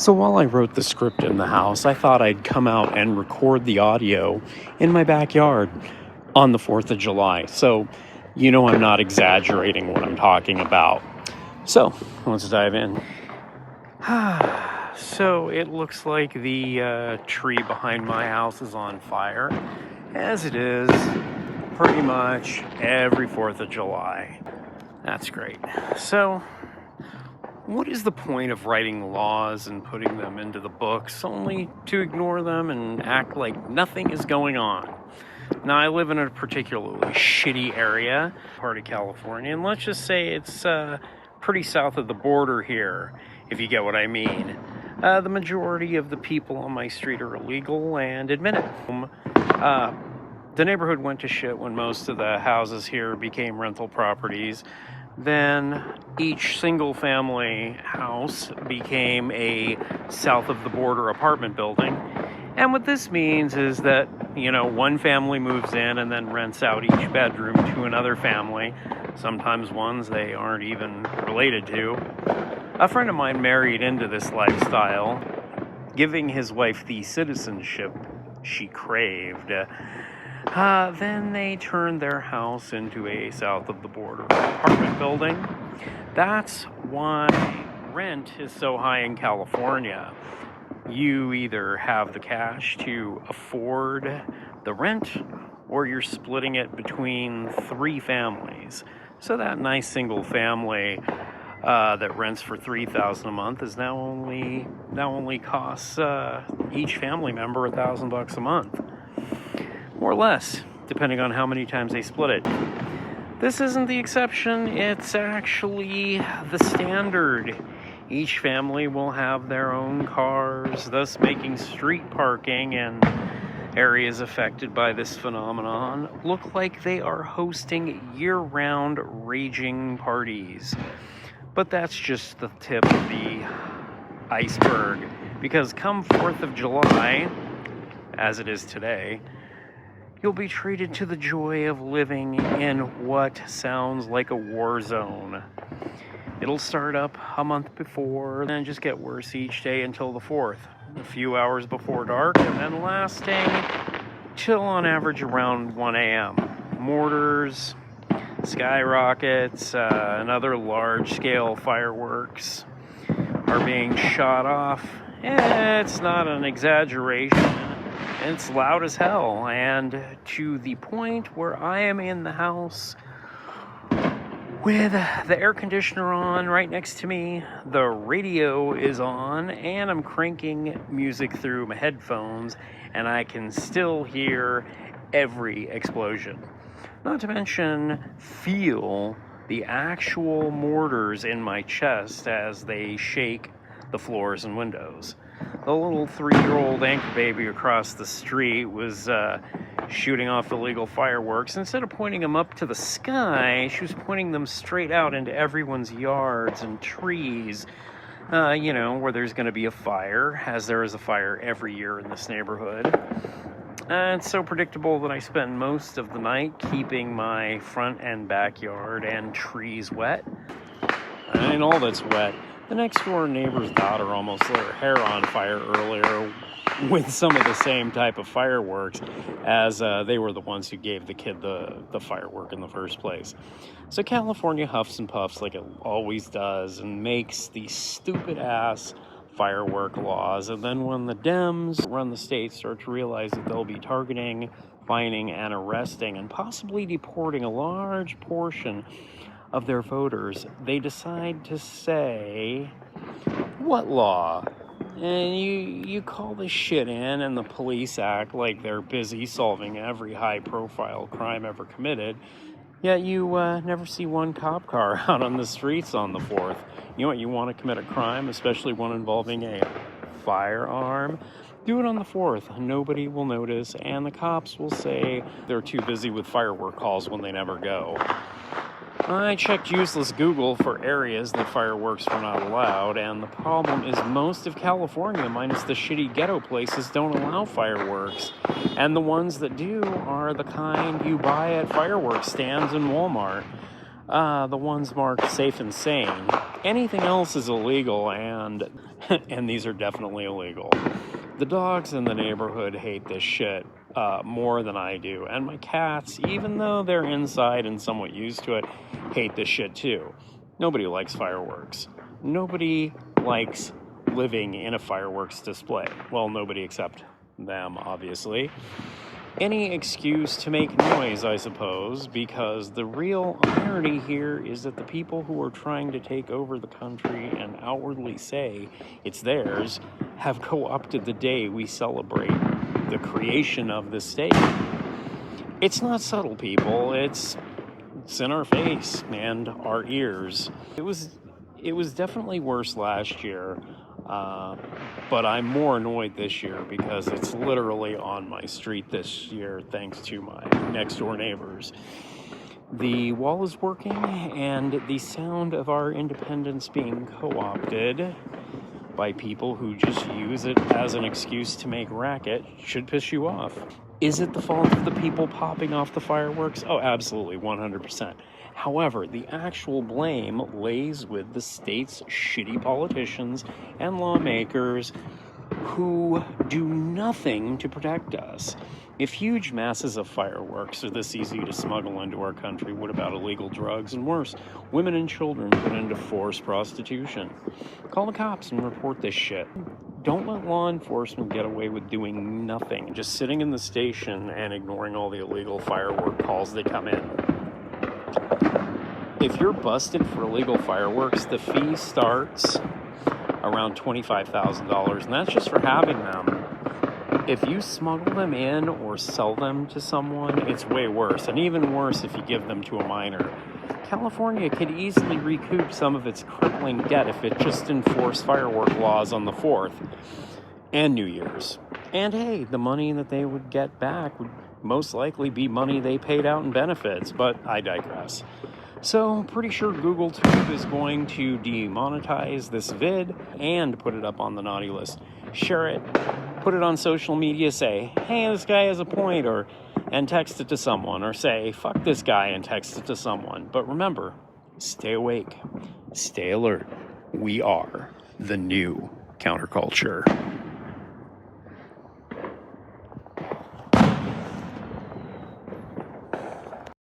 So while I wrote the script in the house, I thought I'd come out and record the audio in my backyard on the 4th of July. So, I'm not exaggerating what I'm talking about. So, let's dive in. So, it looks like the tree behind my house is on fire, as it is pretty much every 4th of July. That's great. So, what is the point of writing laws and putting them into the books only to ignore them and act like nothing is going on? Now, I live in a particularly shitty area, part of California, and let's just say it's pretty south of the border here, if you get what I mean. The majority of the people on my street are illegal and admit it. The neighborhood went to shit when most of the houses here became rental properties. Then each single family house became a south of the border apartment building. And what this means is that, one family moves in and then rents out each bedroom to another family, sometimes ones they aren't even related to. A friend of mine married into this lifestyle, giving his wife the citizenship she craved. Then they turned their house into a south of the border apartment building. That's why rent is so high in California. You either have the cash to afford the rent, or you're splitting it between 3 families. So that nice single family that rents for $3,000 a month is now only costs each family member $1,000 a month. Or less, depending on how many times they split it. This isn't the exception, it's actually the standard. Each family will have their own cars, thus making street parking and areas affected by this phenomenon look like they are hosting year-round raging parties. But that's just the tip of the iceberg, because come 4th of July, as it is today, you'll be treated to the joy of living in what sounds like a war zone. It'll start up a month before, and just get worse each day until the 4th. A few hours before dark, and then lasting till on average around 1 a.m. Mortars, skyrockets, and other large-scale fireworks are being shot off. It's not an exaggeration. It's loud as hell, and to the point where I am in the house with the air conditioner on right next to me, the radio is on, and I'm cranking music through my headphones, and I can still hear every explosion. Not to mention, feel the actual mortars in my chest as they shake the floors and windows. The little 3-year-old anchor baby across the street was shooting off illegal fireworks. Instead of pointing them up to the sky, she was pointing them straight out into everyone's yards and trees, where there's going to be a fire, as there is a fire every year in this neighborhood. It's so predictable that I spend most of the night keeping my front and backyard and trees wet. And all that's wet. The next door neighbor's daughter almost lit her hair on fire earlier with some of the same type of fireworks, as they were the ones who gave the kid the firework in the first place. So California huffs and puffs like it always does and makes these stupid-ass firework laws. And then when the Dems run the state start to realize that they'll be targeting, fining, and arresting, and possibly deporting a large portion of their voters, they decide to say, what law? And you call this shit in, and the police act like they're busy solving every high-profile crime ever committed, yet you never see one cop car out on the streets on the 4th. You know what? You want to commit a crime, especially one involving a firearm? Do it on the 4th. Nobody will notice, and the cops will say they're too busy with firework calls when they never go. I checked useless Google for areas that fireworks were not allowed, and the problem is most of California, minus the shitty ghetto places, don't allow fireworks. And the ones that do are the kind you buy at fireworks stands in Walmart. The ones marked safe and sane. Anything else is illegal, and and these are definitely illegal. The dogs in the neighborhood hate this shit more than I do, and my cats, even though they're inside and somewhat used to it, hate this shit too. Nobody likes fireworks. Nobody likes living in a fireworks display. Well, nobody except them, obviously. Any excuse to make noise, I suppose, because the real irony here is that the people who are trying to take over the country and outwardly say it's theirs have co-opted the day we celebrate the creation of the state. It's not subtle, people. It's in our face and our ears. It was definitely worse last year. But I'm more annoyed this year because it's literally on my street this year thanks to my next door neighbors. The wall is working, and the sound of our independence being co-opted by people who just use it as an excuse to make racket should piss you off. Is it the fault of the people popping off the fireworks? Oh, absolutely, 100%. However, the actual blame lays with the state's shitty politicians and lawmakers who do nothing to protect us. If huge masses of fireworks are this easy to smuggle into our country, what about illegal drugs and worse, women and children put into forced prostitution? Call the cops and report this shit. Don't let law enforcement get away with doing nothing, just sitting in the station and ignoring all the illegal firework calls that come in. If you're busted for illegal fireworks, the fee starts around $25,000, and that's just for having them. If you smuggle them in or sell them to someone, it's way worse, and even worse if you give them to a minor. California could easily recoup some of its crippling debt if it just enforced firework laws on the 4th and New Year's. And hey, the money that they would get back would most likely be money they paid out in benefits, but I digress. So, pretty sure Google Tube is going to demonetize this vid and put it up on the naughty list. Share it, put it on social media, say, hey, this guy has a point, and text it to someone, or say, fuck this guy, and text it to someone. But remember, stay awake, stay alert. We are the new counterculture.